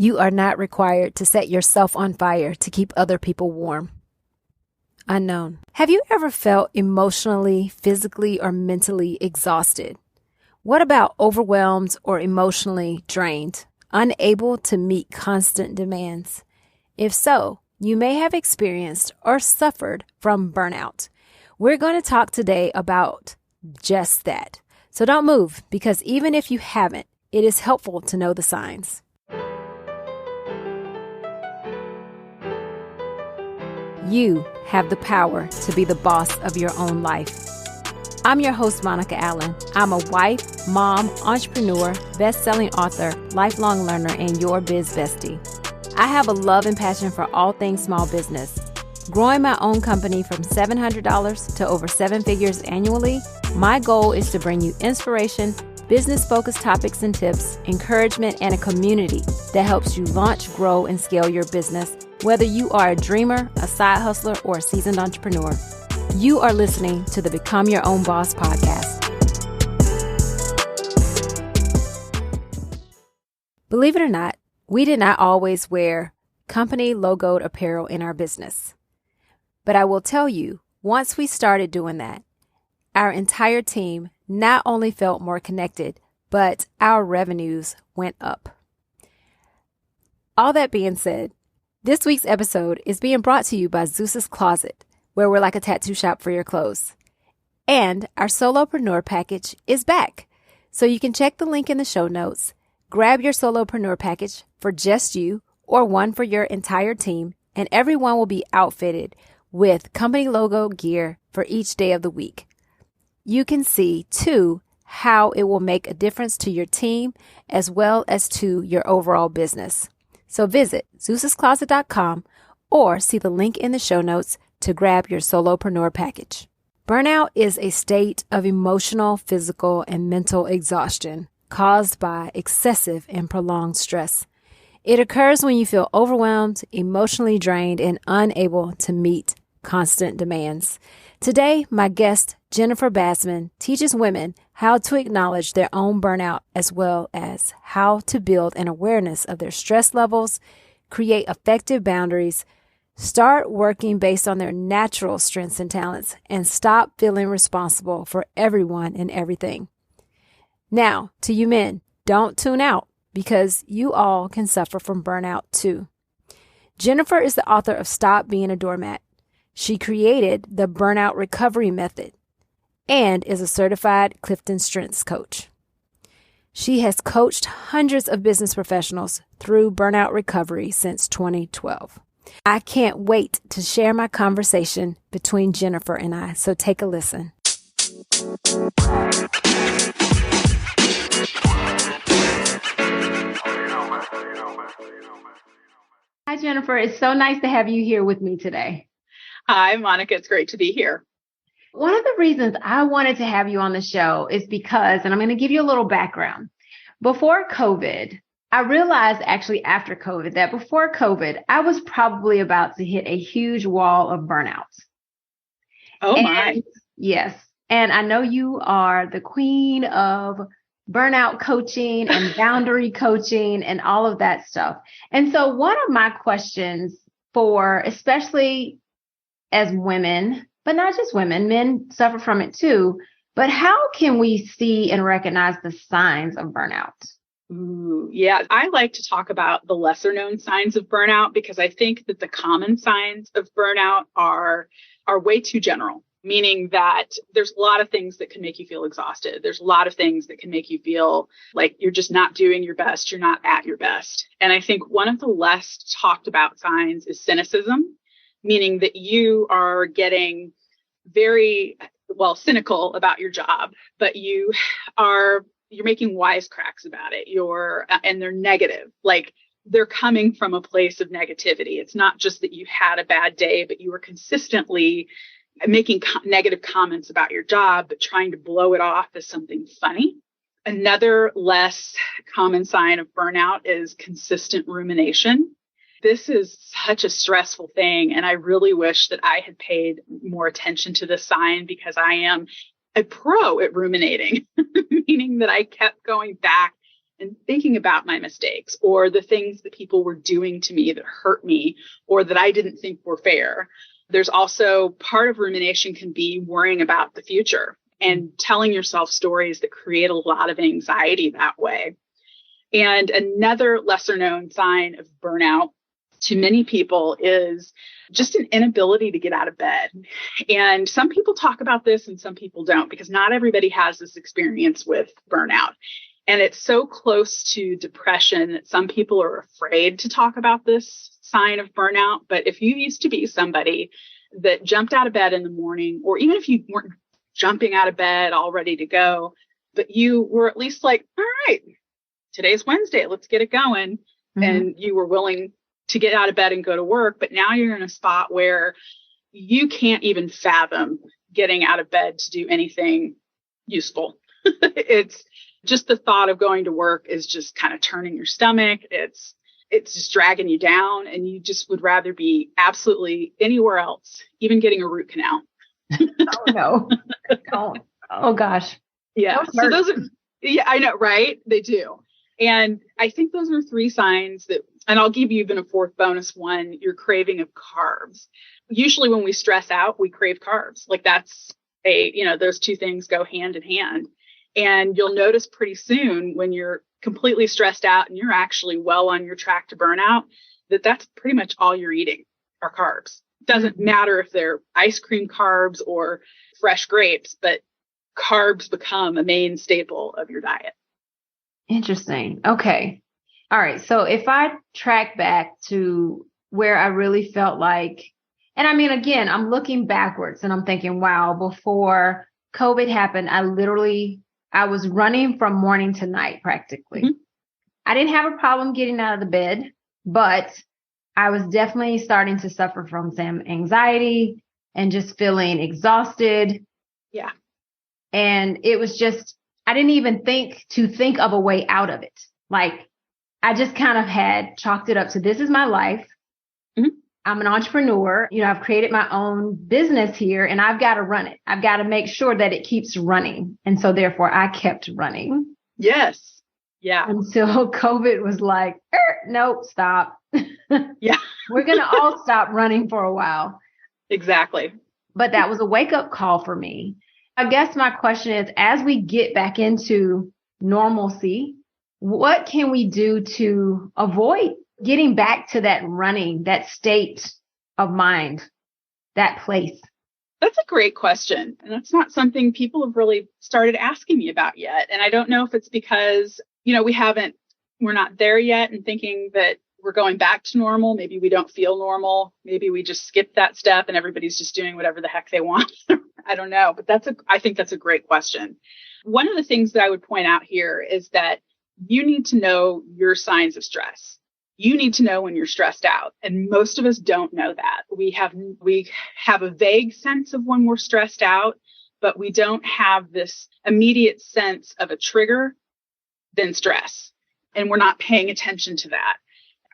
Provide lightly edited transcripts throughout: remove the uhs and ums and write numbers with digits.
You are not required to set yourself on fire to keep other people warm. Unknown. Have you ever felt emotionally, physically, or mentally exhausted? What about overwhelmed or emotionally drained, unable to meet constant demands? If so, you may have experienced or suffered from burnout. We're going to talk today about just that. So don't move, because even if you haven't, it is helpful to know the signs. You have the power to be the boss of your own life. I'm your host, Monica Allen. I'm a wife, mom, entrepreneur, best-selling author, lifelong learner, and your biz bestie. I have a love and passion for all things small business. Growing my own company from $700 to over 7 figures annually, my goal is to bring you inspiration, business-focused topics and tips, encouragement, and a community that helps you launch, grow, and scale your business, whether you are a dreamer, a side hustler, or a seasoned entrepreneur. You are listening to the Become Your Own Boss podcast. Believe it or not, we did not always wear company logoed apparel in our business. But I will tell you, once we started doing that, our entire team not only felt more connected, but our revenues went up. All that being said, this week's episode is being brought to you by Zeus's Closet, where we're like a tattoo shop for your clothes. And our Solopreneur package is back. So you can check the link in the show notes, grab your Solopreneur package for just you or one for your entire team, and everyone will be outfitted with company logo gear for each day of the week. You can see, too, how it will make a difference to your team as well as to your overall business. So visit Zeus'sCloset.com or see the link in the show notes to grab your Solopreneur package. Burnout is a state of emotional, physical, and mental exhaustion caused by excessive and prolonged stress. It occurs when you feel overwhelmed, emotionally drained, and unable to meet constant demands. Today, my guest, Jennifer Bassman, teaches women how to acknowledge their own burnout as well as how to build an awareness of their stress levels, create effective boundaries, start working based on their natural strengths and talents, and stop feeling responsible for everyone and everything. Now, to you men, don't tune out because you all can suffer from burnout too. Jennifer is the author of Stop Being A Doormat. She created the Burnout Recovery Method and is a certified CliftonStrengths coach. She has coached hundreds of business professionals through burnout recovery since 2012. I can't wait to share my conversation between Jennifer and I, so take a listen. Hi, Jennifer. It's so nice to have you here with me today. Hi, Monica. It's great to be here. One of the reasons I wanted to have you on the show is because, and I'm going to give you a little background. Before COVID, I realized actually after COVID that before COVID, I was probably about to hit a huge wall of burnout. Oh, my. Yes. And I know you are the queen of burnout coaching and boundary coaching and all of that stuff. And so one of my questions for, especially as women, but not just women, men suffer from it too. But how can we see and recognize the signs of burnout? Ooh, yeah, I like to talk about the lesser known signs of burnout because I think that the common signs of burnout are way too general, meaning that there's a lot of things that can make you feel exhausted. There's a lot of things that can make you feel like you're just not doing your best. You're not at your best. And I think one of the less talked about signs is cynicism, meaning that you are getting very, cynical about your job, but you're making wisecracks about it. And they're negative. Like they're coming from a place of negativity. It's not just that you had a bad day, but you were consistently making negative comments about your job, but trying to blow it off as something funny. Another less common sign of burnout is consistent rumination. This is such a stressful thing. And I really wish that I had paid more attention to this sign because I am a pro at ruminating, meaning that I kept going back and thinking about my mistakes or the things that people were doing to me that hurt me or that I didn't think were fair. There's also part of rumination can be worrying about the future and telling yourself stories that create a lot of anxiety that way. And another lesser known sign of burnout to many people is just an inability to get out of bed. And some people talk about this and some people don't, because not everybody has this experience with burnout. And it's so close to depression that some people are afraid to talk about this sign of burnout. But if you used to be somebody that jumped out of bed in the morning, or even if you weren't jumping out of bed all ready to go, but you were at least like, all right, today's Wednesday, let's get it going. Mm-hmm. And you were willing to get out of bed and go to work. But now you're in a spot where you can't even fathom getting out of bed to do anything useful. It's just the thought of going to work is just kind of turning your stomach. It's just dragging you down, and you just would rather be absolutely anywhere else, even getting a root canal. Oh, no. Don't. Oh, gosh. Yeah. So those are, yeah, I know, right? They do. And I think those are three signs that, and I'll give you even a fourth bonus one, your craving of carbs. Usually when we stress out, we crave carbs. Like that's those two things go hand in hand. And you'll notice pretty soon when you're completely stressed out and you're actually well on your track to burnout, that's pretty much all you're eating are carbs. It doesn't matter if they're ice cream carbs or fresh grapes, but carbs become a main staple of your diet. Interesting. Okay. All right. So if I track back to where I really felt like, and I mean, again, I'm looking backwards and I'm thinking, wow, before COVID happened, I was running from morning to night practically. Mm-hmm. I didn't have a problem getting out of the bed, but I was definitely starting to suffer from some anxiety and just feeling exhausted. Yeah. And it was just, I didn't even think of a way out of it. Like I just kind of had chalked it up to this is my life. Mm-hmm. I'm an entrepreneur. I've created my own business here and I've got to run it. I've got to make sure that it keeps running. And so therefore I kept running. Yes. Yeah. Until COVID was like, nope, stop. Yeah. We're going to all stop running for a while. Exactly. But that was a wake up call for me. I guess my question is, as we get back into normalcy, what can we do to avoid getting back to that running, that state of mind, that place? That's a great question. And that's not something people have really started asking me about yet. And I don't know if it's because, we're not there yet and thinking that we're going back to normal. Maybe we don't feel normal. Maybe we just skipped that step and everybody's just doing whatever the heck they want. I don't know, but I think that's a great question. One of the things that I would point out here is that you need to know your signs of stress. You need to know when you're stressed out. And most of us don't know that. We have a vague sense of when we're stressed out, but we don't have this immediate sense of a trigger, then stress. And we're not paying attention to that.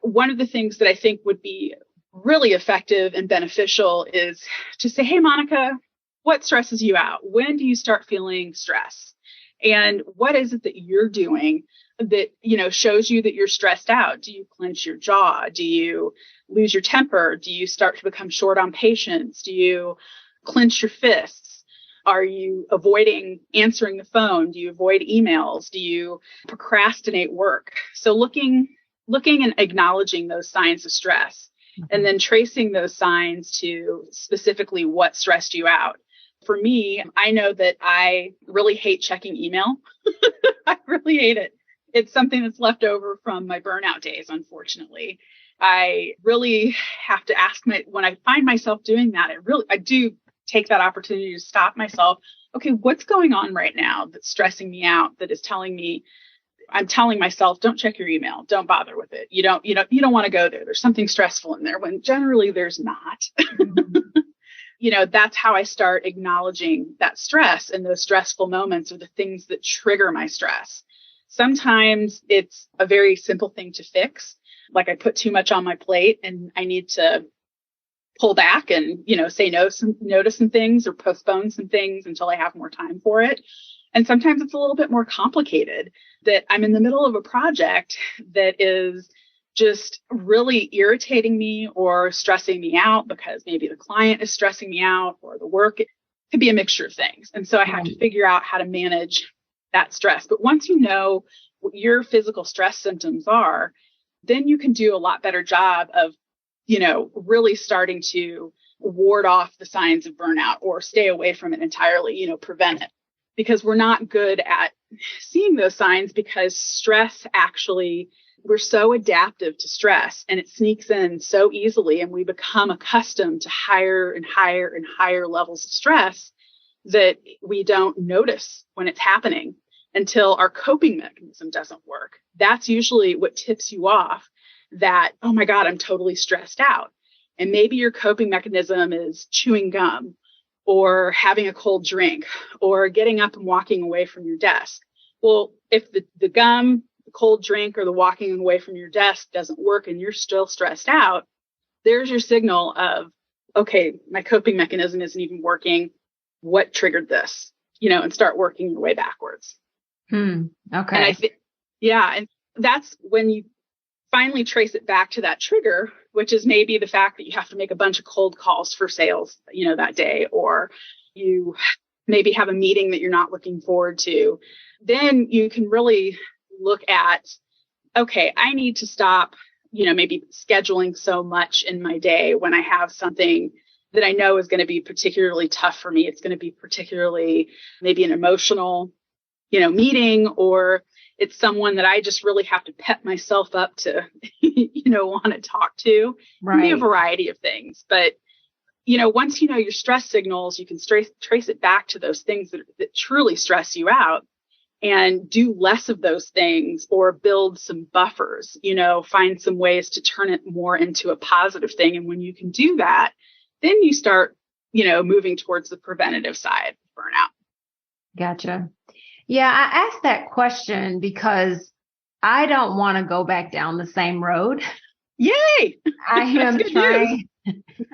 One of the things that I think would be really effective and beneficial is to say, hey, Monica, what stresses you out? When do you start feeling stress? And what is it that you're doing that, shows you that you're stressed out? Do you clench your jaw? Do you lose your temper? Do you start to become short on patience? Do you clench your fists? Are you avoiding answering the phone? Do you avoid emails? Do you procrastinate work? So looking and acknowledging those signs of stress, and then tracing those signs to specifically what stressed you out. For me, I know that I really hate checking email. I really hate it. It's something that's left over from my burnout days, unfortunately. I really have to ask when I find myself doing that, I do take that opportunity to stop myself. Okay, what's going on right now that's stressing me out, that is telling me, I'm telling myself, don't check your email. Don't bother with it. You don't want to go there. There's something stressful in there when generally there's not. That's how I start acknowledging that stress, and those stressful moments are the things that trigger my stress. Sometimes it's a very simple thing to fix. Like I put too much on my plate and I need to pull back and, say no to some things or postpone some things until I have more time for it. And sometimes it's a little bit more complicated, that I'm in the middle of a project that is just really irritating me or stressing me out because maybe the client is stressing me out or the work. It could be a mixture of things. And so I have to figure out how to manage that stress. But once you know what your physical stress symptoms are, then you can do a lot better job of, really starting to ward off the signs of burnout or stay away from it entirely, prevent it. Because we're not good at seeing those signs, because stress actually, we're so adaptive to stress and it sneaks in so easily, and we become accustomed to higher and higher and higher levels of stress that we don't notice when it's happening until our coping mechanism doesn't work. That's usually what tips you off that, oh my God, I'm totally stressed out. And maybe your coping mechanism is chewing gum or having a cold drink or getting up and walking away from your desk. Well, if the gum, the cold drink, or the walking away from your desk doesn't work and you're still stressed out, there's your signal of, okay, my coping mechanism isn't even working. What triggered this? And start working your way backwards. Okay. And I think, and that's when you finally trace it back to that trigger, which is maybe the fact that you have to make a bunch of cold calls for sales, that day, or you maybe have a meeting that you're not looking forward to. Then you can really look at, okay, I need to stop, maybe scheduling so much in my day when I have something that I know is going to be particularly tough for me. It's going to be particularly maybe an emotional, meeting, or it's someone that I just really have to pep myself up to, want to talk to. Right. It can be a variety of things. But, once you know your stress signals, you can trace it back to those things that truly stress you out, and do less of those things, or build some buffers, find some ways to turn it more into a positive thing. And when you can do that, then you start, moving towards the preventative side of burnout. Gotcha. Yeah, I asked that question because I don't want to go back down the same road. Yay! I am trying.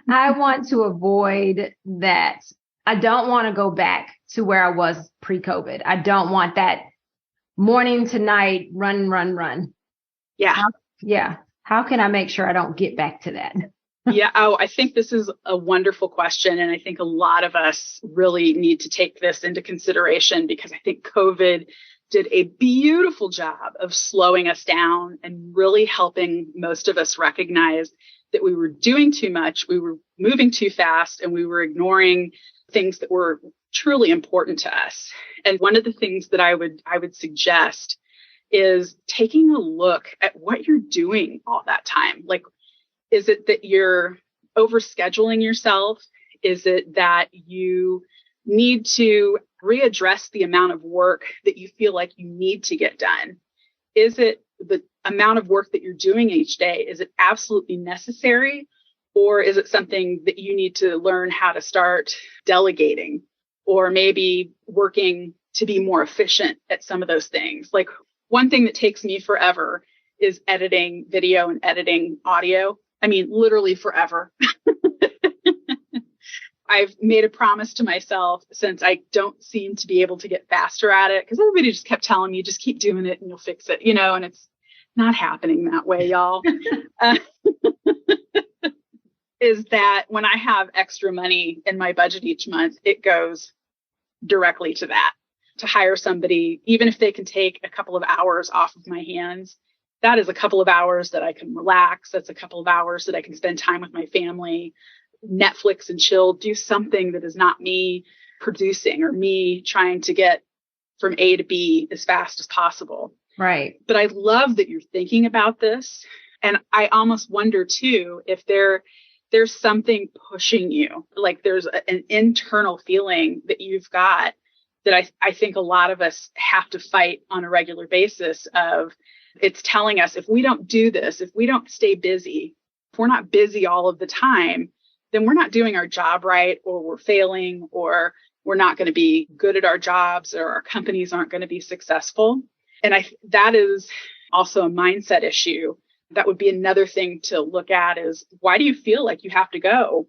I want to avoid that. I don't want to go back to where I was pre-COVID. I don't want that morning to night run. Yeah. How can I make sure I don't get back to that? Yeah. Oh, I think this is a wonderful question. And I think a lot of us really need to take this into consideration, because I think COVID did a beautiful job of slowing us down and really helping most of us recognize that we were doing too much, we were moving too fast, and we were ignoring things that were truly important to us. And one of the things that I would suggest is taking a look at what you're doing all that time. Like, is it that you're overscheduling yourself? Is it that you need to readdress the amount of work that you feel like you need to get done? Is it the amount of work that you're doing each day? Is it absolutely necessary? Or is it something that you need to learn how to start delegating, or maybe working to be more efficient at some of those things? Like, one thing that takes me forever is editing video and editing audio. I mean, literally forever. I've made a promise to myself, since I don't seem to be able to get faster at it, because everybody just kept telling me, just keep doing it and you'll fix it, and it's not happening that way, y'all. Is that when I have extra money in my budget each month, it goes directly to that, to hire somebody, even if they can take a couple of hours off of my hands. That is a couple of hours that I can relax. That's a couple of hours that I can spend time with my family, Netflix and chill, do something that is not me producing or me trying to get from A to B as fast as possible. Right. But I love that you're thinking about this. And I almost wonder too, if there's something pushing you, like there's an internal feeling that you've got that I think a lot of us have to fight on a regular basis of, it's telling us, if we don't do this, if we don't stay busy, if we're not busy all of the time, then we're not doing our job right, or we're failing, or we're not going to be good at our jobs, or our companies aren't going to be successful. And that is also a mindset issue. That would be another thing to look at, is, why do you feel like you have to go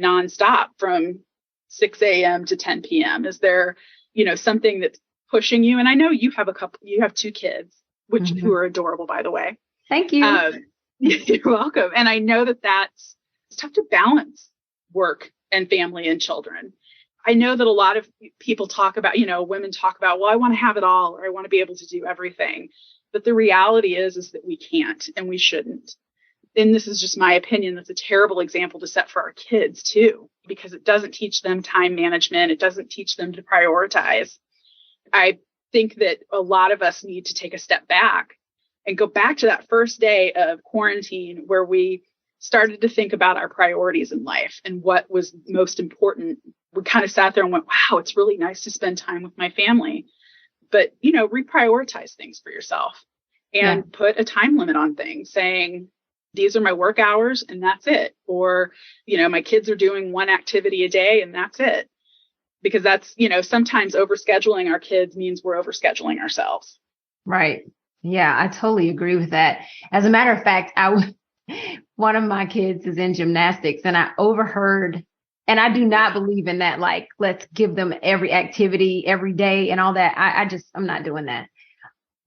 nonstop from 6 a.m. to 10 p.m.? Is there, something that's pushing you. And I know you have two kids, who are adorable, by the way. Thank you. You're welcome. And I know that it's tough to balance work and family and children. I know that a lot of people talk about, women talk about, well, I want to have it all, or I want to be able to do everything. But the reality is that we can't and we shouldn't. And this is just my opinion. That's a terrible example to set for our kids too, because it doesn't teach them time management. It doesn't teach them to prioritize. I think that a lot of us need to take a step back and go back to that first day of quarantine where we started to think about our priorities in life and what was most important. We kind of sat there and went, wow, it's really nice to spend time with my family. But, reprioritize things for yourself and put a time limit on things, saying, these are my work hours and that's it. Or, my kids are doing one activity a day and that's it. Because that's, sometimes overscheduling our kids means we're overscheduling ourselves. Right. Yeah, I totally agree with that. As a matter of fact, one of my kids is in gymnastics and I overheard, and I do not believe in that, like, let's give them every activity every day and all that. I'm not doing that.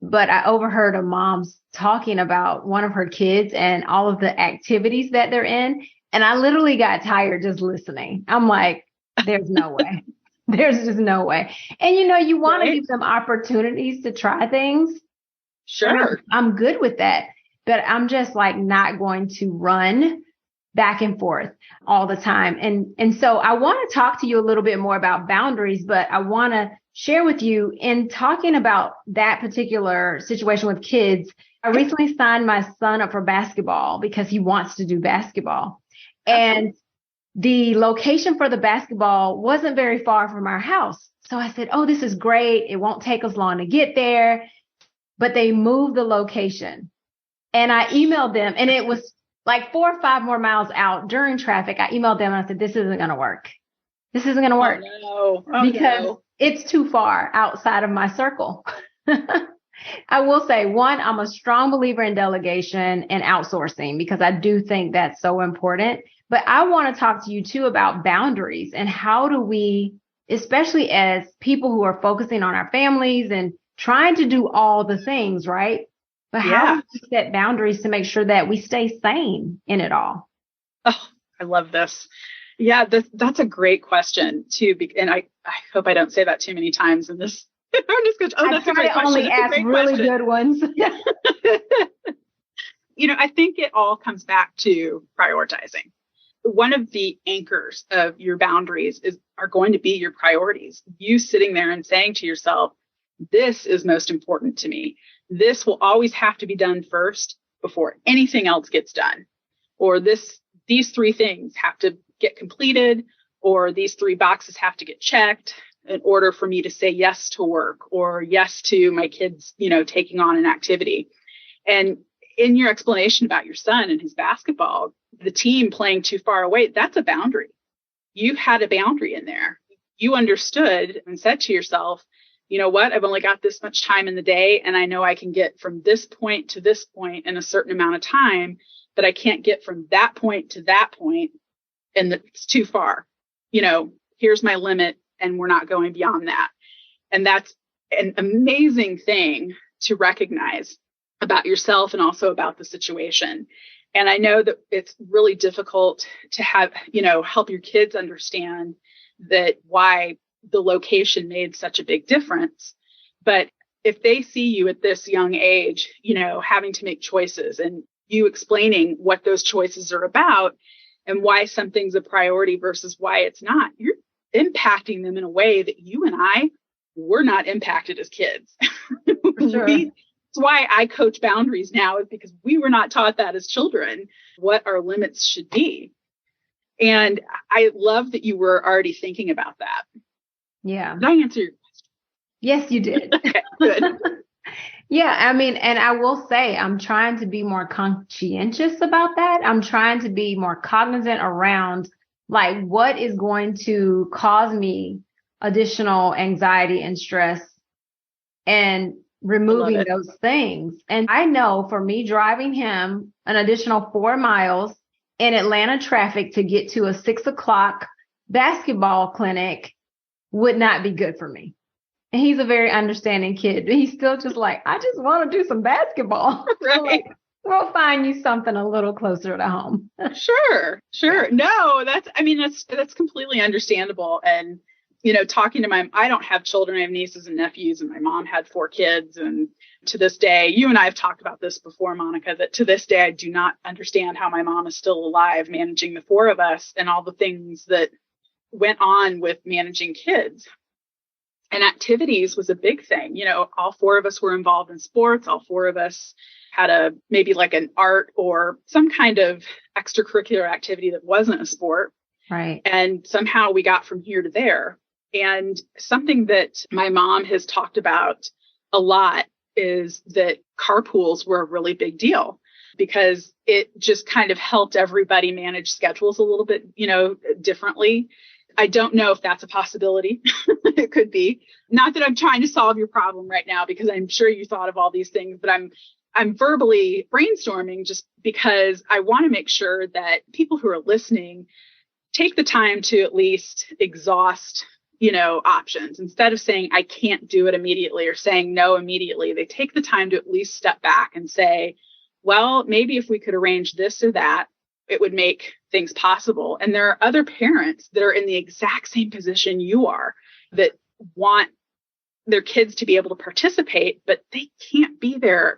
But I overheard a mom talking about one of her kids and all of the activities that they're in. And I literally got tired just listening. I'm like, there's no way. There's just no way. And, you want to give them opportunities to try things. Sure. I'm good with that. But I'm just like not going to run back and forth all the time. And so I want to talk to you a little bit more about boundaries, but I want to share with you in talking about that particular situation with kids. I recently signed my son up for basketball because he wants to do basketball. And the location for the basketball wasn't very far from our house. So I said, oh, this is great. It won't take us long to get there. But they moved the location. And I emailed them, and it was like 4 or 5 more miles out during traffic. I emailed them and I said, this isn't going to work. This isn't going to work. Because it's too far outside of my circle. I will say, one, I'm a strong believer in delegation and outsourcing because I do think that's so important. But I want to talk to you too about boundaries and how do we, especially as people who are focusing on our families and trying to do all the things, right? But how do we set boundaries to make sure that we stay sane in it all? Oh, I love this. Yeah, that's a great question too. And I hope I don't say that too many times in this. That's a great question. I only ask really good ones. I think it all comes back to prioritizing. One of the anchors of your boundaries are going to be your priorities. You sitting there and saying to yourself, this is most important to me. This will always have to be done first before anything else gets done. Or these 3 things have to get completed, or these 3 boxes have to get checked in order for me to say yes to work or yes to my kids, taking on an activity. And in your explanation about your son and his basketball, the team playing too far away, that's a boundary. You had a boundary in there. You understood and said to yourself, you know what, I've only got this much time in the day, and I know I can get from this point to this point in a certain amount of time, but I can't get from that point to that point, and it's too far. Here's my limit, and we're not going beyond that. And that's an amazing thing to recognize about yourself and also about the situation. And I know that it's really difficult to have, help your kids understand that why the location made such a big difference. But if they see you at this young age, having to make choices and you explaining what those choices are about and why something's a priority versus why it's not, you're impacting them in a way that you and I were not impacted as kids. For sure. That's why I coach boundaries now, is because we were not taught that as children, what our limits should be. And I love that you were already thinking about that. Yeah. Did I answer your question? Yes, you did. Okay, good. Yeah, and I will say I'm trying to be more conscientious about that. I'm trying to be more cognizant around like what is going to cause me additional anxiety and stress and removing those things. And I know for me driving him an additional 4 miles in Atlanta traffic to get to a 6 o'clock basketball clinic would not be good for me. And he's a very understanding kid. He's still just like, I just want to do some basketball. Right. Like, we'll find you something a little closer to home. Sure. Yeah. No, that's completely understandable. And, talking to I don't have children, I have nieces and nephews, and my mom had 4 kids. And to this day, you and I have talked about this before, Monica, that to this day, I do not understand how my mom is still alive managing the 4 of us and all the things that went on with managing kids. And activities was a big thing. All 4 of us were involved in sports. All 4 of us had maybe like an art or some kind of extracurricular activity that wasn't a sport. Right. And somehow we got from here to there. And something that my mom has talked about a lot is that carpools were a really big deal because it just kind of helped everybody manage schedules a little bit, differently. I don't know if that's a possibility. It could be. Not that I'm trying to solve your problem right now, because I'm sure you thought of all these things, but I'm verbally brainstorming just because I want to make sure that people who are listening take the time to at least exhaust, options. Instead of saying, I can't do it immediately, or saying no immediately, they take the time to at least step back and say, well, maybe if we could arrange this or that, it would make things possible. And there are other parents that are in the exact same position you are that want their kids to be able to participate, but they can't be there,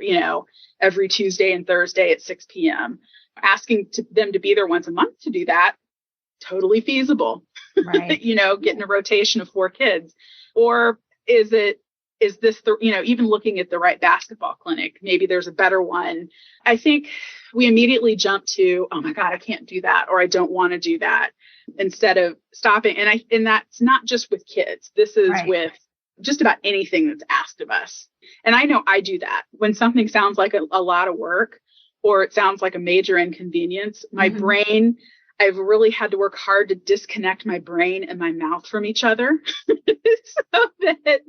every Tuesday and Thursday at 6 p.m. Asking them to be there once a month to do that, totally feasible. Right. Getting a rotation of 4 kids. Or is this even looking at the right basketball clinic, maybe there's a better one. I think we immediately jump to, oh my God, I can't do that, or I don't want to do that, instead of stopping. And that's not just with kids. This is right. With just about anything that's asked of us. And I know I do that when something sounds like a lot of work, or it sounds like a major inconvenience. My brain, I've really had to work hard to disconnect my brain and my mouth from each other so that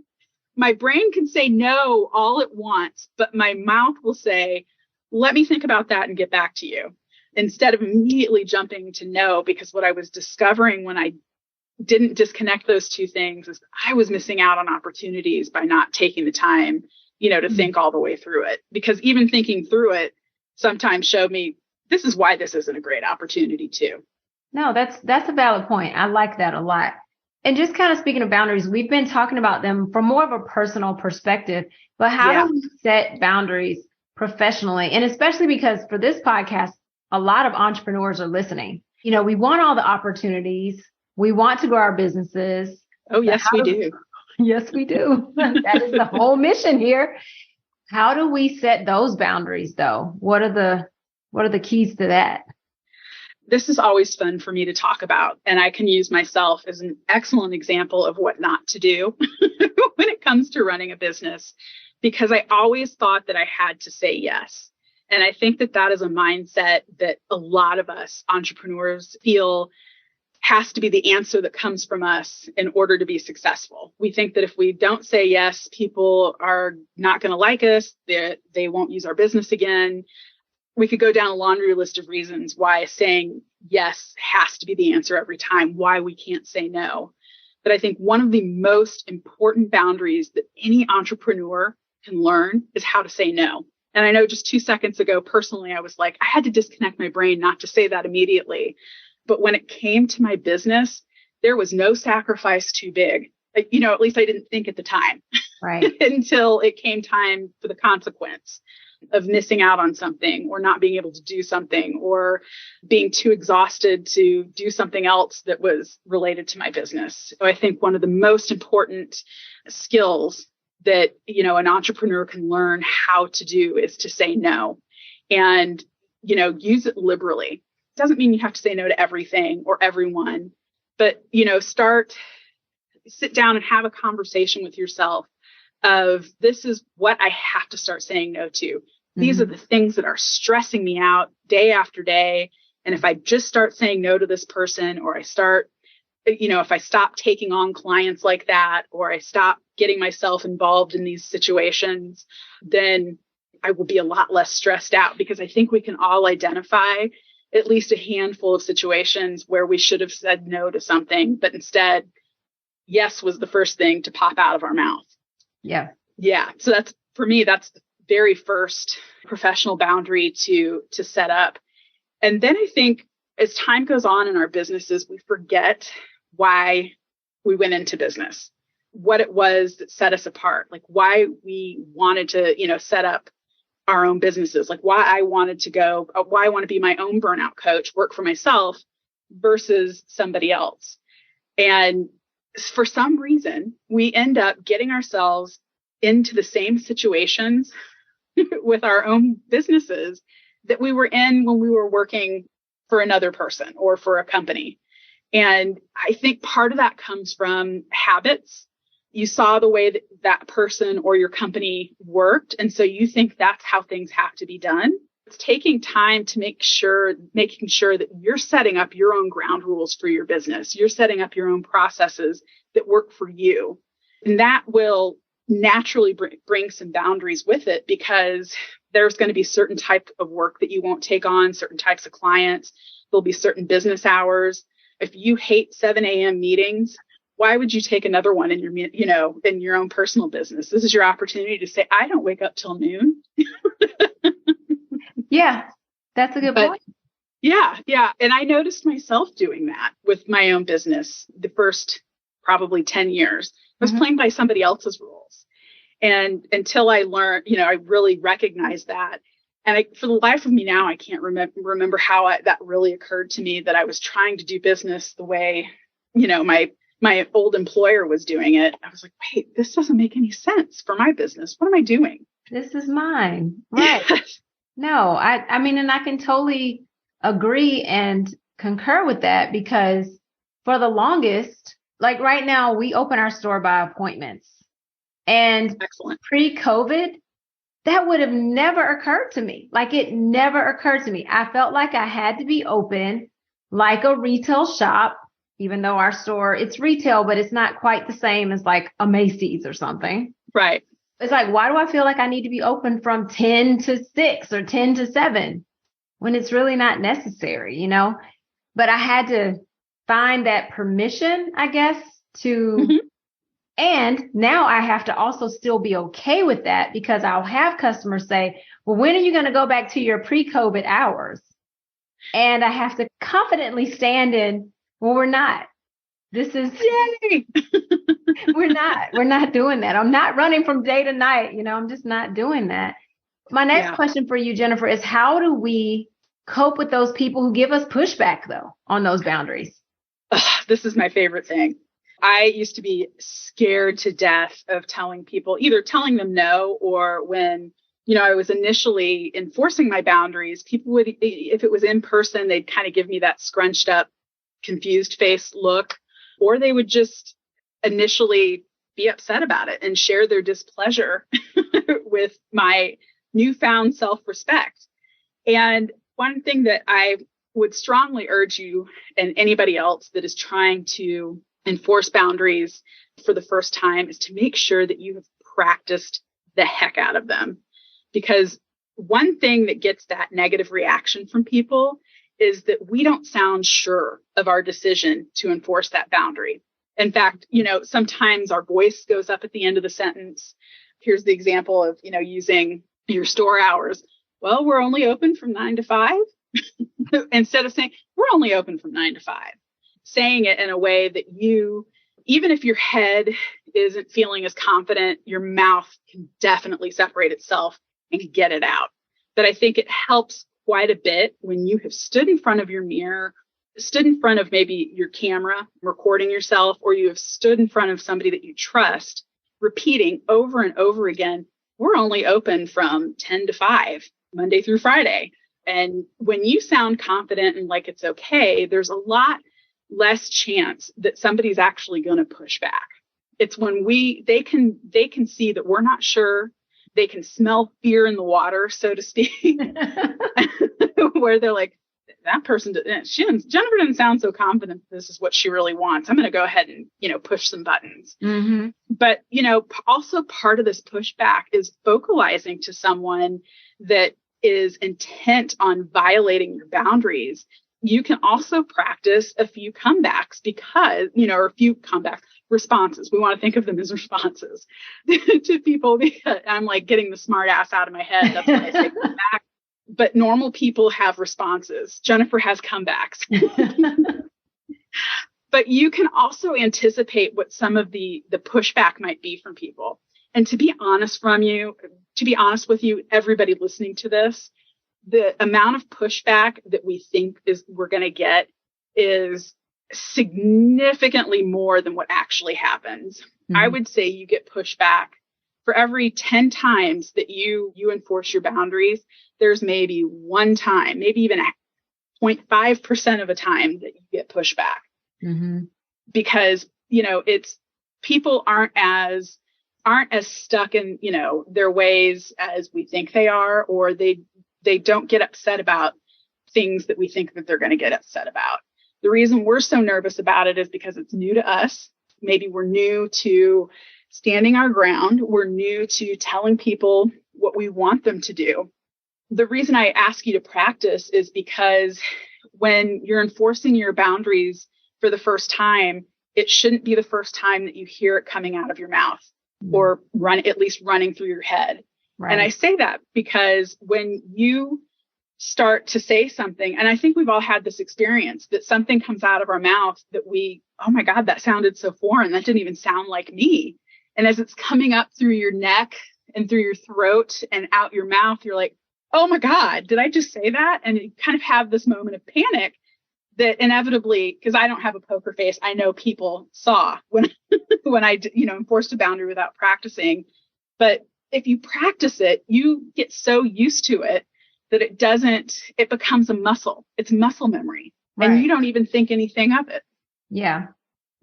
my brain can say no all it wants, but my mouth will say, let me think about that and get back to you, instead of immediately jumping to no. Because what I was discovering when I didn't disconnect those two things is I was missing out on opportunities by not taking the time, to think all the way through it. Because even thinking through it sometimes showed me this is why this isn't a great opportunity too. No, that's a valid point. I like that a lot. And just kind of speaking of boundaries, we've been talking about them from more of a personal perspective, but how do we set boundaries professionally? And especially because for this podcast, a lot of entrepreneurs are listening. We want all the opportunities. We want to grow our businesses. Oh, yes, we do. Yes, we do. That is the whole mission here. How do we set those boundaries, though? What are the keys to that? This is always fun for me to talk about, and I can use myself as an excellent example of what not to do when it comes to running a business, because I always thought that I had to say yes. And I think that is a mindset that a lot of us entrepreneurs feel has to be the answer that comes from us in order to be successful. We think that if we don't say yes, people are not going to like us, they won't use our business again. We could go down a laundry list of reasons why saying yes has to be the answer every time, why we can't say no. But I think one of the most important boundaries that any entrepreneur can learn is how to say no. And I know just 2 seconds ago, personally, I was like, I had to disconnect my brain not to say that immediately. But when it came to my business, there was no sacrifice too big. At least I didn't think at the time, right? Until it came time for the consequence of missing out on something, or not being able to do something, or being too exhausted to do something else that was related to my business. So I think one of the most important skills that, an entrepreneur can learn how to do is to say no, and, use it liberally. It doesn't mean you have to say no to everything or everyone, but, sit down and have a conversation with yourself of, this is what I have to start saying no to. These are the things that are stressing me out day after day. And if I just start saying no to this person, or I start, if I stop taking on clients like that, or I stop getting myself involved in these situations, then I will be a lot less stressed out, because I think we can all identify at least a handful of situations where we should have said no to something, but instead, yes was the first thing to pop out of our mouth. Yeah. Yeah. So that's, for me, that's the very first professional boundary to set up. And then I think as time goes on in our businesses, we forget why we went into business, what it was that set us apart, like why we wanted to, set up our own businesses, like why I wanted to why I want to be my own burnout coach, work for myself versus somebody else. And for some reason, we end up getting ourselves into the same situations with our own businesses that we were in when we were working for another person or for a company. And I think part of that comes from habits. You saw the way that that person or your company worked. And so you think that's how things have to be done. It's taking time to making sure that you're setting up your own ground rules for your business. You're setting up your own processes that work for you. And that will naturally bring some boundaries with it, because there's going to be certain type of work that you won't take on, certain types of clients. There'll be certain business hours. If you hate 7 a.m. meetings, why would you take another one in your own personal business? This is your opportunity to say, I don't wake up till noon. Yeah, that's a good point. Yeah. And I noticed myself doing that with my own business the first probably 10 years. I was playing by somebody else's rules. And until I learned, I really recognized that. And for the life of me now, I can't remember how that really occurred to me, that I was trying to do business the way, my old employer was doing it. I was like, wait, this doesn't make any sense for my business. What am I doing? This is mine. Right. Yes. No, I mean, and I can totally agree and concur with that, because for the longest, like right now, we open our store by appointments. And excellent. Pre-COVID, that would have never occurred to me. Like, it never occurred to me. I felt like I had to be open like a retail shop, even though our store, it's retail, but it's not quite the same as like a Macy's or something. Right. It's like, why do I feel like I need to be open from 10 to 6 or 10 to 7 when it's really not necessary, But I had to find that permission, I guess, to, and now I have to also still be okay with that, because I'll have customers say, well, when are you going to go back to your pre-COVID hours? And I have to confidently stand in, well, we're not. This is, yay. We're not doing that. I'm not running from day to night. I'm just not doing that. My next question for you, Jennifer, is how do we cope with those people who give us pushback, though, on those boundaries? This is my favorite thing. I used to be scared to death of telling people, either telling them no, or when, I was initially enforcing my boundaries, people would, if it was in person, they'd kind of give me that scrunched up, confused face look, or they would just initially be upset about it and share their displeasure with my newfound self-respect. And one thing that I would strongly urge you and anybody else that is trying to enforce boundaries for the first time is to make sure that you have practiced the heck out of them. Because one thing that gets that negative reaction from people is that we don't sound sure of our decision to enforce that boundary. In fact, sometimes our voice goes up at the end of the sentence. Here's the example of, using your store hours. Well, we're only open from 9 to 5. Instead of saying, we're only open from 9 to 5. Saying it in a way that even if your head isn't feeling as confident, your mouth can definitely separate itself and get it out. But I think it helps quite a bit when you have stood in front of your mirror, stood in front of maybe your camera, recording yourself, or you have stood in front of somebody that you trust, repeating over and over again, we're only open from 10 to 5, Monday through Friday. And when you sound confident and like it's okay, there's a lot less chance that somebody's actually going to push back. It's when they can see that we're not sure. They can smell fear in the water, so to speak, where they're like, that person, Jennifer doesn't sound so confident this is what she really wants. I'm going to go ahead and, push some buttons. Mm-hmm. But, also part of this pushback is vocalizing to someone that is intent on violating your boundaries, you can also practice a few comebacks because, or a few comeback responses. We want to think of them as responses to people, because I'm like getting the smart ass out of my head. That's why I say comeback. But normal people have responses. Jennifer has comebacks. But you can also anticipate what some of the pushback might be from people. And to be honest with you, everybody listening to this, the amount of pushback that we think we're going to get is significantly more than what actually happens. Mm-hmm. I would say you get pushback for every 10 times that you enforce your boundaries. There's maybe one time, maybe even 0.5% of a time that you get pushback. Mm-hmm. Because, it's people aren't as stuck in, their ways as we think they are, or they don't get upset about things that we think that they're going to get upset about. The reason we're so nervous about it is because it's new to us. Maybe we're new to standing our ground. We're new to telling people what we want them to do. The reason I ask you to practice is because when you're enforcing your boundaries for the first time, it shouldn't be the first time that you hear it coming out of your mouth or at least running through your head. Right. And I say that because when you start to say something, and I think we've all had this experience that something comes out of our mouth that oh my God, that sounded so foreign. That didn't even sound like me. And as it's coming up through your neck and through your throat and out your mouth, you're like, oh my God, did I just say that? And you kind of have this moment of panic that inevitably, because I don't have a poker face, I know people saw when I enforced a boundary without practicing. But if you practice it, you get so used to it that it becomes a muscle. It's muscle memory. Right. And you don't even think anything of it. Yeah.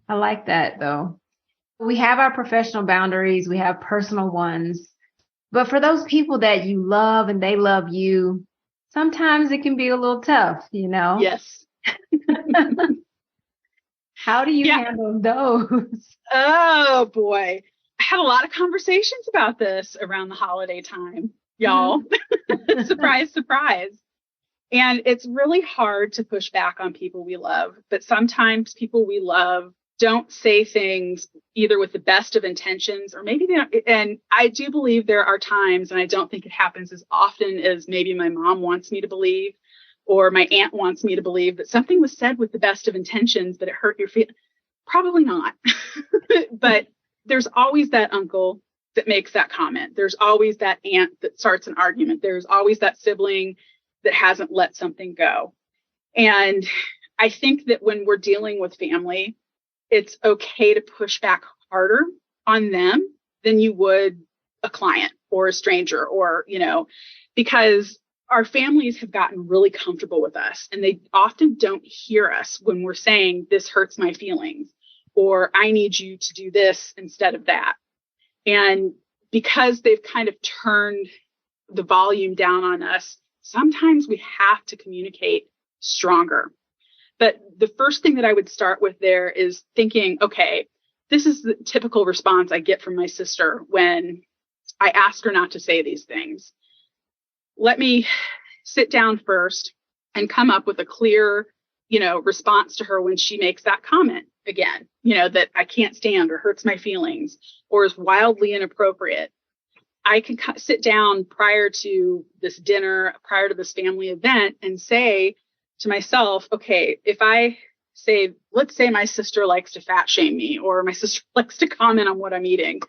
I like that though. We have our professional boundaries. We have personal ones. But for those people that you love and they love you, sometimes it can be a little tough, Yes. How do you handle those? Oh boy. I had a lot of conversations about this around the holiday time, y'all. Surprise, surprise. And it's really hard to push back on people we love, but sometimes people we love don't say things either with the best of intentions or maybe they don't. And I do believe there are times, and I don't think it happens as often as maybe my mom wants me to believe or my aunt wants me to believe, that something was said with the best of intentions, but it hurt your feelings. Probably not. But there's always that uncle that makes that comment. There's always that aunt that starts an argument. There's always that sibling that hasn't let something go. And I think that when we're dealing with family, it's okay to push back harder on them than you would a client or a stranger or, because our families have gotten really comfortable with us and they often don't hear us when we're saying this hurts my feelings or I need you to do this instead of that. And because they've kind of turned the volume down on us, sometimes we have to communicate stronger. But the first thing that I would start with there is thinking, okay, this is the typical response I get from my sister when I ask her not to say these things. Let me sit down first and come up with a clear, response to her when she makes that comment again, that I can't stand or hurts my feelings or is wildly inappropriate. I can sit down prior to this dinner, prior to this family event and say to myself, okay, if I say, let's say my sister likes to fat shame me or my sister likes to comment on what I'm eating,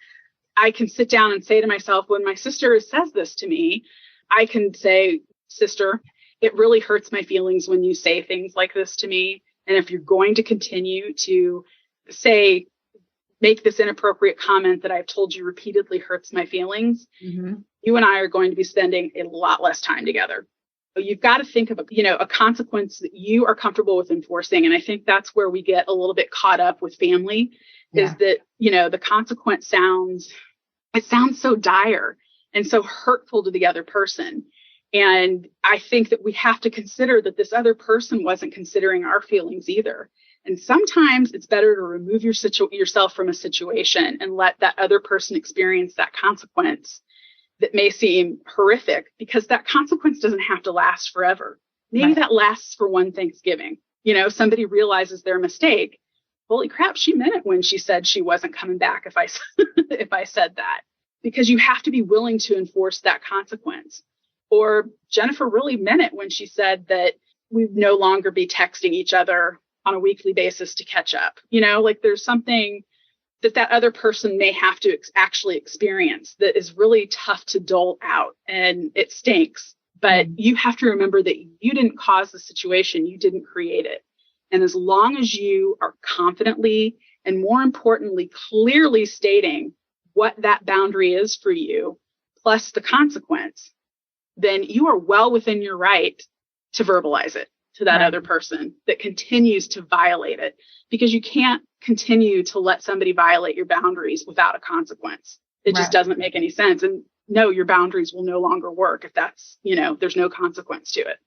I can sit down and say to myself, when my sister says this to me, I can say, sister, it really hurts my feelings when you say things like this to me. And if you're going to continue to make this inappropriate comment that I've told you repeatedly hurts my feelings, you and I are going to be spending a lot less time together. You've got to think of, a consequence that you are comfortable with enforcing. And I think that's where we get a little bit caught up with family is that, the consequence sounds so dire and so hurtful to the other person. And I think that we have to consider that this other person wasn't considering our feelings either. And sometimes it's better to remove yourself from a situation and let that other person experience that consequence that may seem horrific, because that consequence doesn't have to last forever. Maybe that lasts for one Thanksgiving. Somebody realizes their mistake. Holy crap, she meant it when she said she wasn't coming back if I if I said that. Because you have to be willing to enforce that consequence. Or Jennifer really meant it when she said that we'd no longer be texting each other on a weekly basis to catch up. There's something that other person may have to actually experience that is really tough to dole out, and it stinks. But you have to remember that you didn't cause the situation. You didn't create it. And as long as you are confidently and, more importantly, clearly stating what that boundary is for you, plus the consequence, then you are well within your right to verbalize it to that other person that continues to violate it, because you can't continue to let somebody violate your boundaries without a consequence. It just doesn't make any sense. And no, your boundaries will no longer work if that's, there's no consequence to it.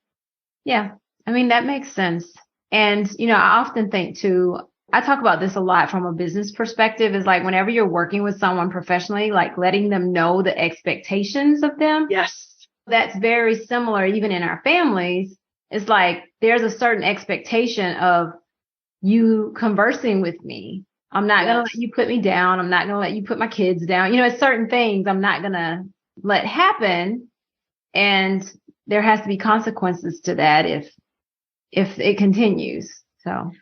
Yeah. I mean, that makes sense. And, I often think too, I talk about this a lot from a business perspective, is like whenever you're working with someone professionally, like letting them know the expectations of them. Yes. That's very similar even in our families. It's like there's a certain expectation of you conversing with me. I'm not going to let you put me down. I'm not going to let you put my kids down. It's certain things I'm not going to let happen. And there has to be consequences to that if it continues. So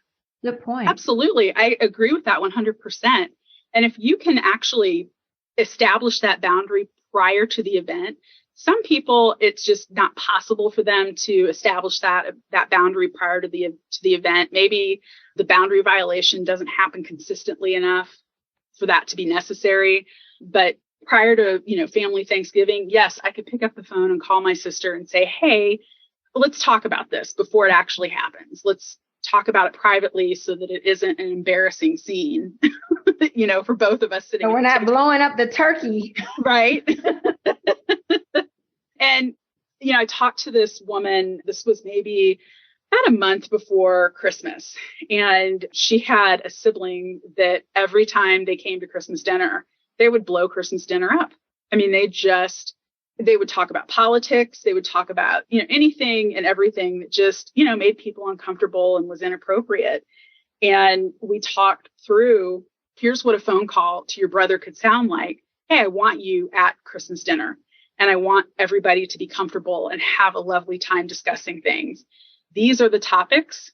good point. Absolutely. I agree with that 100%. And if you can actually establish that boundary prior to the event, some people, it's just not possible for them to establish that boundary prior to the event. Maybe the boundary violation doesn't happen consistently enough for that to be necessary. But prior to, family Thanksgiving, yes, I could pick up the phone and call my sister and say, hey, let's talk about this before it actually happens. Let's talk about it privately so that it isn't an embarrassing scene, for both of us sitting. So we're not blowing up the turkey. Right. And, I talked to this woman, this was maybe about a month before Christmas, and she had a sibling that every time they came to Christmas dinner, they would blow Christmas dinner up. I mean, they would talk about politics. They would talk about, anything and everything that just, made people uncomfortable and was inappropriate. And we talked through, here's what a phone call to your brother could sound like. Hey, I want you at Christmas dinner, and I want everybody to be comfortable and have a lovely time discussing things. These are the topics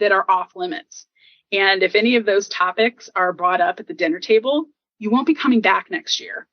that are off limits. And if any of those topics are brought up at the dinner table, you won't be coming back next year.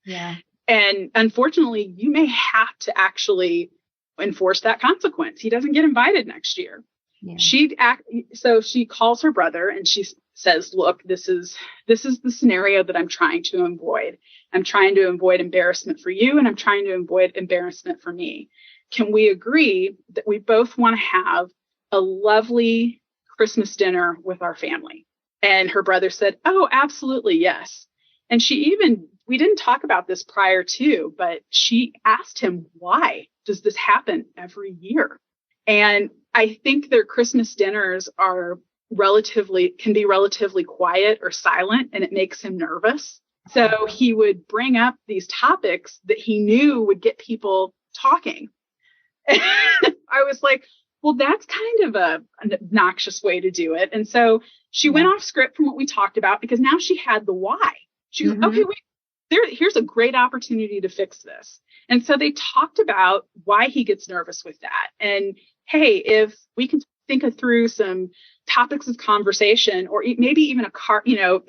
Yeah. And unfortunately, you may have to actually enforce that consequence. He doesn't get invited next year. Yeah. So she calls her brother and she says, look, this is the scenario that I'm trying to avoid. I'm trying to avoid embarrassment for you, and I'm trying to avoid embarrassment for me. Can we agree that we both want to have a lovely Christmas dinner with our family? And her brother said, oh, absolutely, yes. And we didn't talk about this prior to, but she asked him, why does this happen every year? And I think their Christmas dinners can be relatively quiet or silent, and it makes him nervous. So he would bring up these topics that he knew would get people talking. And I was like, well, that's kind of an obnoxious way to do it. And so she went off script from what we talked about, because now she had the why. She was, okay, wait, here's a great opportunity to fix this. And so they talked about why he gets nervous with that. And hey, if we can think through some topics of conversation, or maybe even a card,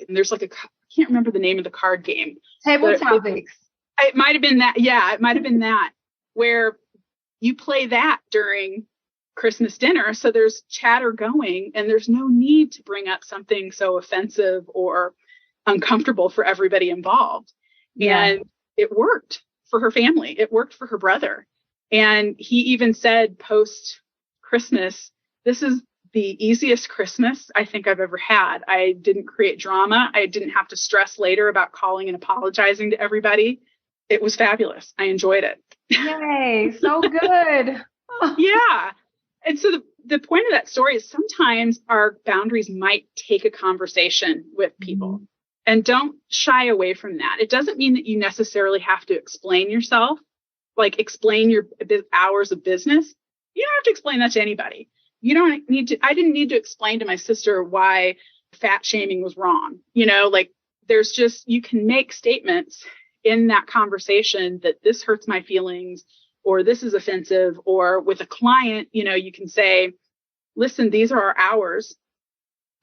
there's like I can't remember the name of the card game. Table topics. It might have been that. Yeah, it might have been that, where you play that during Christmas dinner. So there's chatter going, and there's no need to bring up something so offensive or uncomfortable for everybody involved. Yeah. And it worked for her family. It worked for her brother. And he even said post Christmas, this is the easiest Christmas I think I've ever had. I didn't create drama. I didn't have to stress later about calling and apologizing to everybody. It was fabulous. I enjoyed it. Yay, so good. Yeah. And so the point of that story is sometimes our boundaries might take a conversation with people, and don't shy away from that. It doesn't mean that you necessarily have to explain yourself like explain your hours of business, you don't have to explain that to anybody. You don't need to, I didn't need to explain to my sister why fat shaming was wrong. Like there's just, you can make statements in that conversation that this hurts my feelings, or this is offensive, or with a client, you can say, listen, these are our hours.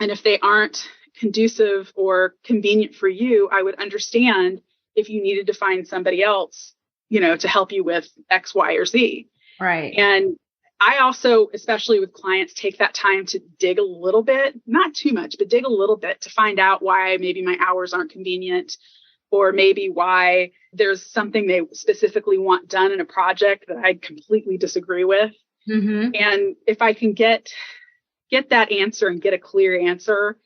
And if they aren't conducive or convenient for you, I would understand if you needed to find somebody else, to help you with X, Y, or Z. Right. And I also, especially with clients, take that time to dig a little bit, not too much, but dig a little bit to find out why maybe my hours aren't convenient, or maybe why there's something they specifically want done in a project that I completely disagree with. Mm-hmm. And if I can get that answer and get a clear answer,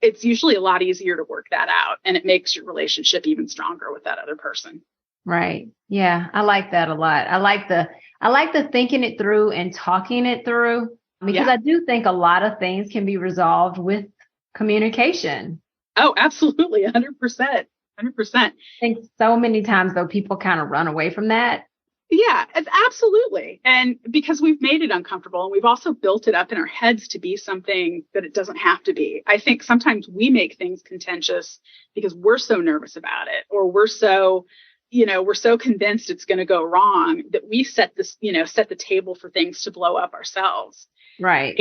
it's usually a lot easier to work that out, and it makes your relationship even stronger with that other person. Right. Yeah. I like that a lot. I like the thinking it through and talking it through, because I do think a lot of things can be resolved with communication. Oh, absolutely. 100%. 100%. I think so many times though, people kind of run away from that. Yeah, absolutely. And because we've made it uncomfortable, and we've also built it up in our heads to be something that it doesn't have to be. I think sometimes we make things contentious because we're so nervous about it, or we're so convinced it's going to go wrong that we set the table for things to blow up ourselves. Right.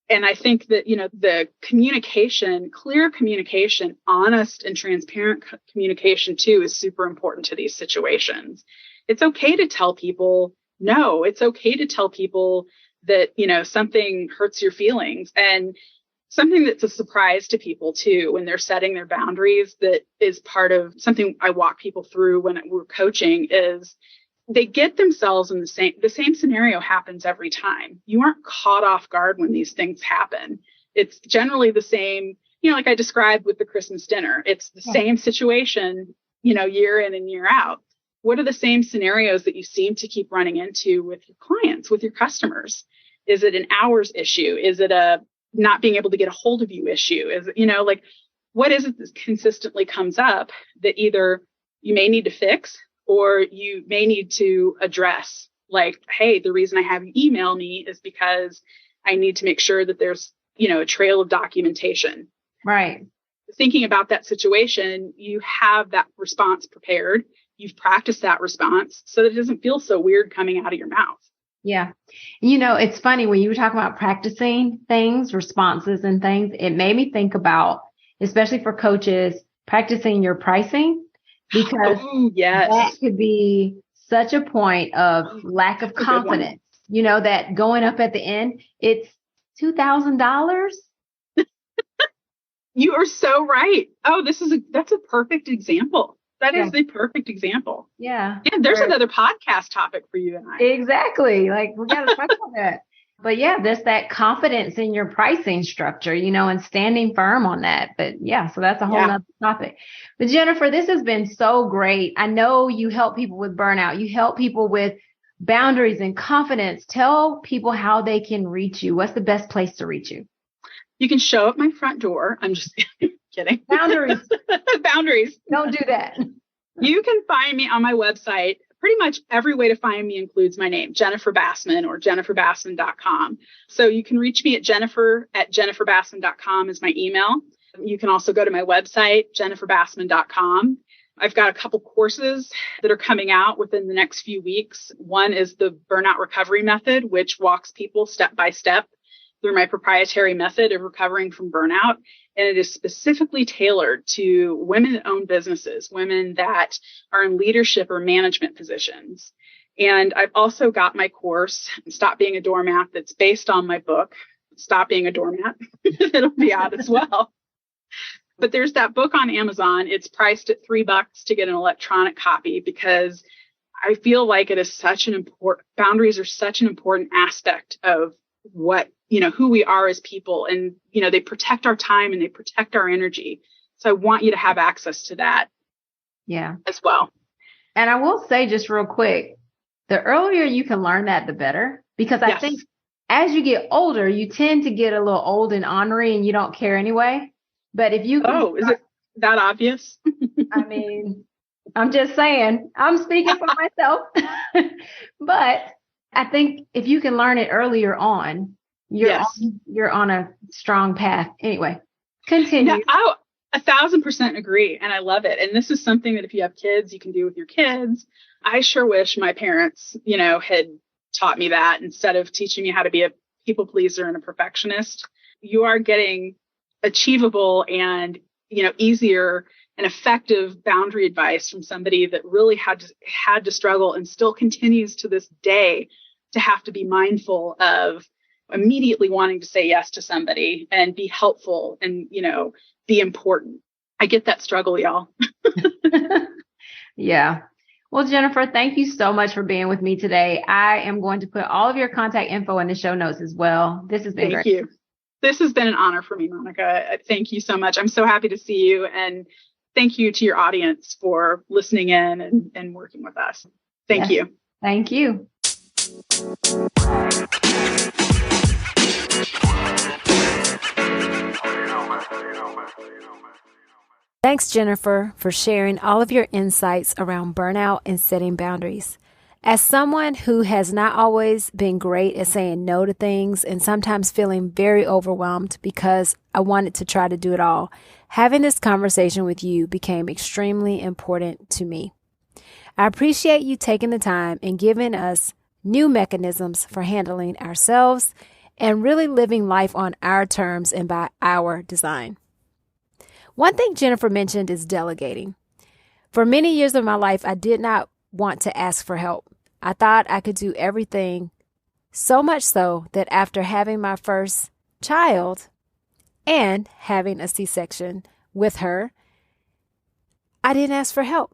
And I think that, the communication, clear communication, honest and transparent communication too, is super important to these situations. It's okay to tell people no. It's okay to tell people that, something hurts your feelings. And something that's a surprise to people too, when they're setting their boundaries, that is part of something I walk people through when we're coaching, is they get themselves in the same scenario happens every time. You aren't caught off guard when these things happen. It's generally the same, like I described with the Christmas dinner. It's the same situation, year in and year out. What are the same scenarios that you seem to keep running into with your clients, with your customers? Is it an hours issue? Is it a not being able to get a hold of you issue? Is it, what is it that consistently comes up that either you may need to fix or you may need to address? Like, hey, the reason I have you email me is because I need to make sure that there's, a trail of documentation. Right. Thinking about that situation, you have that response prepared. You've practiced that response so that it doesn't feel so weird coming out of your mouth. Yeah. It's funny when you were talking about practicing things, responses and things, it made me think about, especially for coaches, practicing your pricing, because that could be such a point of lack of confidence, that going up at the end, it's $2,000. You are so right. Oh, that's a perfect example. That is the perfect example. Yeah. Yeah. There's another podcast topic for you and I. Exactly. Like we got to talk about that. But yeah, there's that confidence in your pricing structure, and standing firm on that. But yeah, so that's a whole other topic. But Jennifer, this has been so great. I know you help people with burnout. You help people with boundaries and confidence. Tell people how they can reach you. What's the best place to reach you? You can show up my front door. I'm just kidding. Boundaries. Boundaries. Don't do that. You can find me on my website. Pretty much every way to find me includes my name, Jennifer Bassman, or jenniferbassman.com. So you can reach me at jenniferbassman.com is my email. You can also go to my website, jenniferbassman.com. I've got a couple courses that are coming out within the next few weeks. One is the Burnout Recovery Method, which walks people step by step through my proprietary method of recovering from burnout. And it is specifically tailored to women that own businesses, women that are in leadership or management positions. And I've also got my course, Stop Being a Doormat, that's based on my book, Stop Being a Doormat. It'll be out as well. But there's that book on Amazon. It's priced at $3 to get an electronic copy, because I feel like it is boundaries are such an important aspect of what, who we are as people. And, they protect our time and they protect our energy. So I want you to have access to that. Yeah. As well. And I will say just real quick, the earlier you can learn that, the better, because I think as you get older, you tend to get a little old and ornery and you don't care anyway. But if you can is it that obvious? I mean, I'm just saying, I'm speaking for myself. But I think if you can learn it earlier on, you're on a strong path. Anyway, continue. Yeah, I 1,000% agree. And I love it. And this is something that if you have kids, you can do with your kids. I sure wish my parents, had taught me that instead of teaching me how to be a people pleaser and a perfectionist. You are getting achievable and, easier and effective boundary advice from somebody that really had to struggle and still continues to this day to have to be mindful of immediately wanting to say yes to somebody and be helpful and, be important. I get that struggle, y'all. Yeah. Well, Jennifer, thank you so much for being with me today. I am going to put all of your contact info in the show notes as well. This has been great. Thank you. This has been an honor for me, Monica. Thank you so much. I'm so happy to see you. And thank you to your audience for listening in and working with us. Thank you. Thank you. Thanks, Jennifer, for sharing all of your insights around burnout and setting boundaries. As someone who has not always been great at saying no to things and sometimes feeling very overwhelmed because I wanted to try to do it all, having this conversation with you became extremely important to me. I appreciate you taking the time and giving us new mechanisms for handling ourselves and really living life on our terms and by our design. One thing Jennifer mentioned is delegating. For many years of my life, I did not want to ask for help. I thought I could do everything, so much so that after having my first child and having a C-section with her, I didn't ask for help.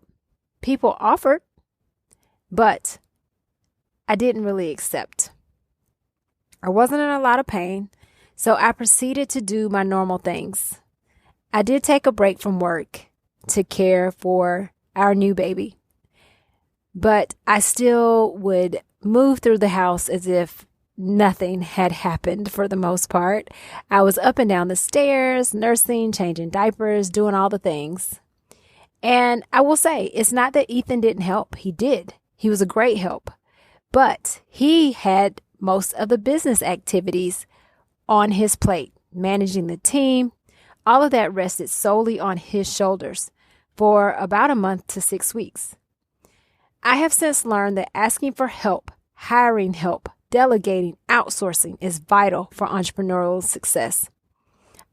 People offered, but I didn't really accept. I wasn't in a lot of pain, so I proceeded to do my normal things. I did take a break from work to care for our new baby, but I still would move through the house as if nothing had happened for the most part. I was up and down the stairs, nursing, changing diapers, doing all the things. And I will say, it's not that Ethan didn't help. He did. He was a great help. But he had most of the business activities on his plate, managing the team. All of that rested solely on his shoulders for about a month to 6 weeks. I have since learned that asking for help, hiring help, delegating, outsourcing is vital for entrepreneurial success.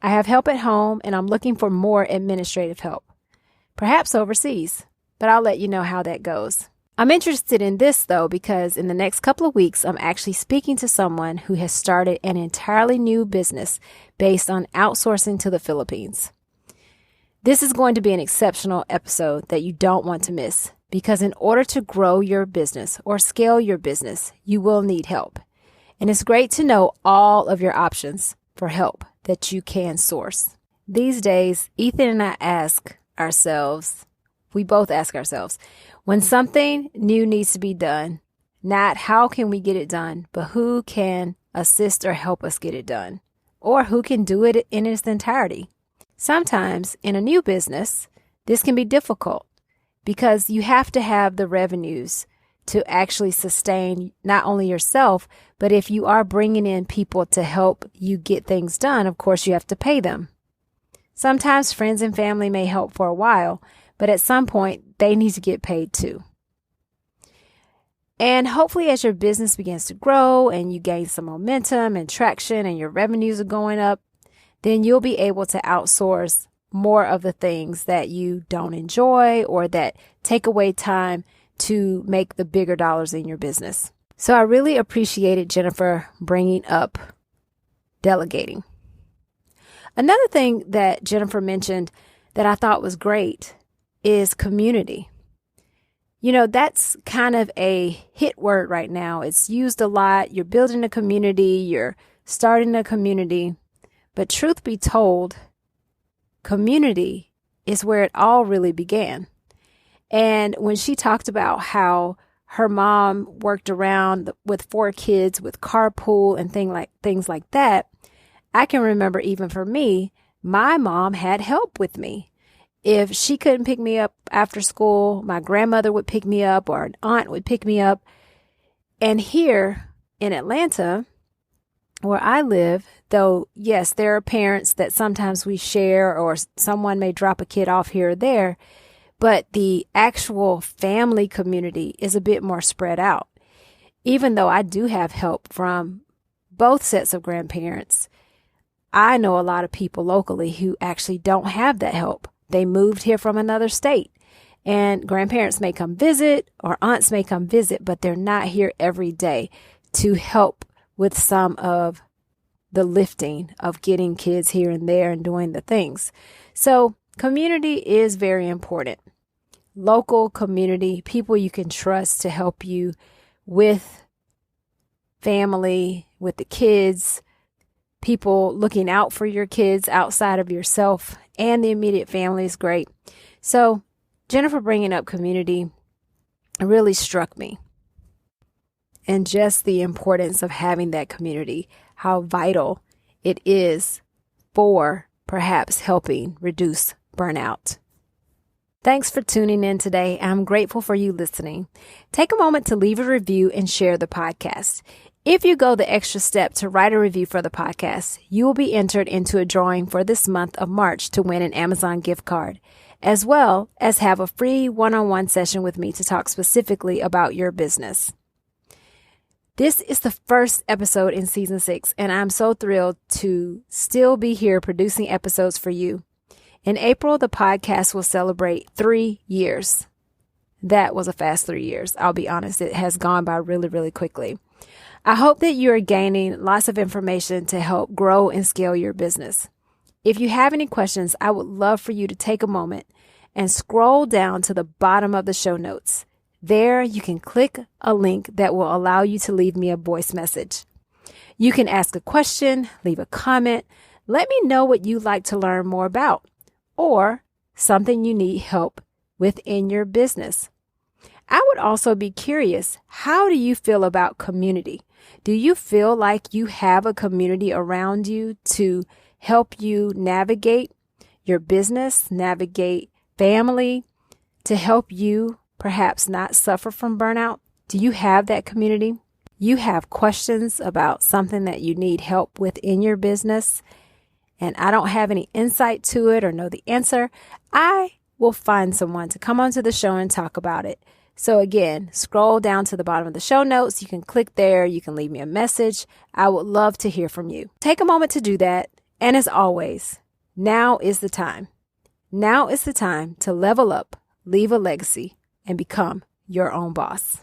I have help at home and I'm looking for more administrative help, perhaps overseas, but I'll let you know how that goes. I'm interested in this though, because in the next couple of weeks, I'm actually speaking to someone who has started an entirely new business based on outsourcing to the Philippines. This is going to be an exceptional episode that you don't want to miss, because in order to grow your business or scale your business, you will need help. And it's great to know all of your options for help that you can source. These days, Ethan and I both ask ourselves, when something new needs to be done, not how can we get it done, but who can assist or help us get it done, or who can do it in its entirety. Sometimes in a new business, this can be difficult because you have to have the revenues to actually sustain not only yourself, but if you are bringing in people to help you get things done, of course, you have to pay them. Sometimes friends and family may help for a while, but at some point, they need to get paid too. And hopefully, as your business begins to grow and you gain some momentum and traction and your revenues are going up, then you'll be able to outsource more of the things that you don't enjoy or that take away time to make the bigger dollars in your business. So I really appreciated Jennifer bringing up delegating. Another thing that Jennifer mentioned that I thought was great is community. You know, that's kind of a hit word right now. It's used a lot. You're building a community, you're starting a community. But truth be told, community is where it all really began. And when she talked about how her mom worked around with 4 kids with carpool and things like that, I can remember even for me, my mom had help with me. If she couldn't pick me up after school, my grandmother would pick me up or an aunt would pick me up. And here in Atlanta, where I live, though, yes, there are parents that sometimes we share or someone may drop a kid off here or there, but the actual family community is a bit more spread out. Even though I do have help from both sets of grandparents, I know a lot of people locally who actually don't have that help. They moved here from another state, and grandparents may come visit or aunts may come visit, but they're not here every day to help with some of the lifting of getting kids here and there and doing the things. So community is very important. Local community, people you can trust to help you with family, with the kids, people looking out for your kids outside of yourself and the immediate family is great. So Jennifer bringing up community really struck me. And just the importance of having that community, how vital it is for perhaps helping reduce burnout. Thanks for tuning in today. I'm grateful for you listening. Take a moment to leave a review and share the podcast. If you go the extra step to write a review for the podcast, you will be entered into a drawing for this month of March to win an Amazon gift card, as well as have a free one-on-one session with me to talk specifically about your business. This is the first episode in season 6, and I'm so thrilled to still be here producing episodes for you. In April, the podcast will celebrate 3 years. That was a fast 3 years. I'll be honest. It has gone by really, really quickly. I hope that you are gaining lots of information to help grow and scale your business. If you have any questions, I would love for you to take a moment and scroll down to the bottom of the show notes. There, you can click a link that will allow you to leave me a voice message. You can ask a question, leave a comment, let me know what you'd like to learn more about, or something you need help with in your business. I would also be curious, how do you feel about community? Do you feel like you have a community around you to help you navigate your business, navigate family, to help you perhaps not suffer from burnout? Do you have that community? You have questions about something that you need help with in your business, and I don't have any insight to it or know the answer. I will find someone to come onto the show and talk about it. So again, scroll down to the bottom of the show notes. You can click there. You can leave me a message. I would love to hear from you. Take a moment to do that. And as always, now is the time. Now is the time to level up, leave a legacy, and become your own boss.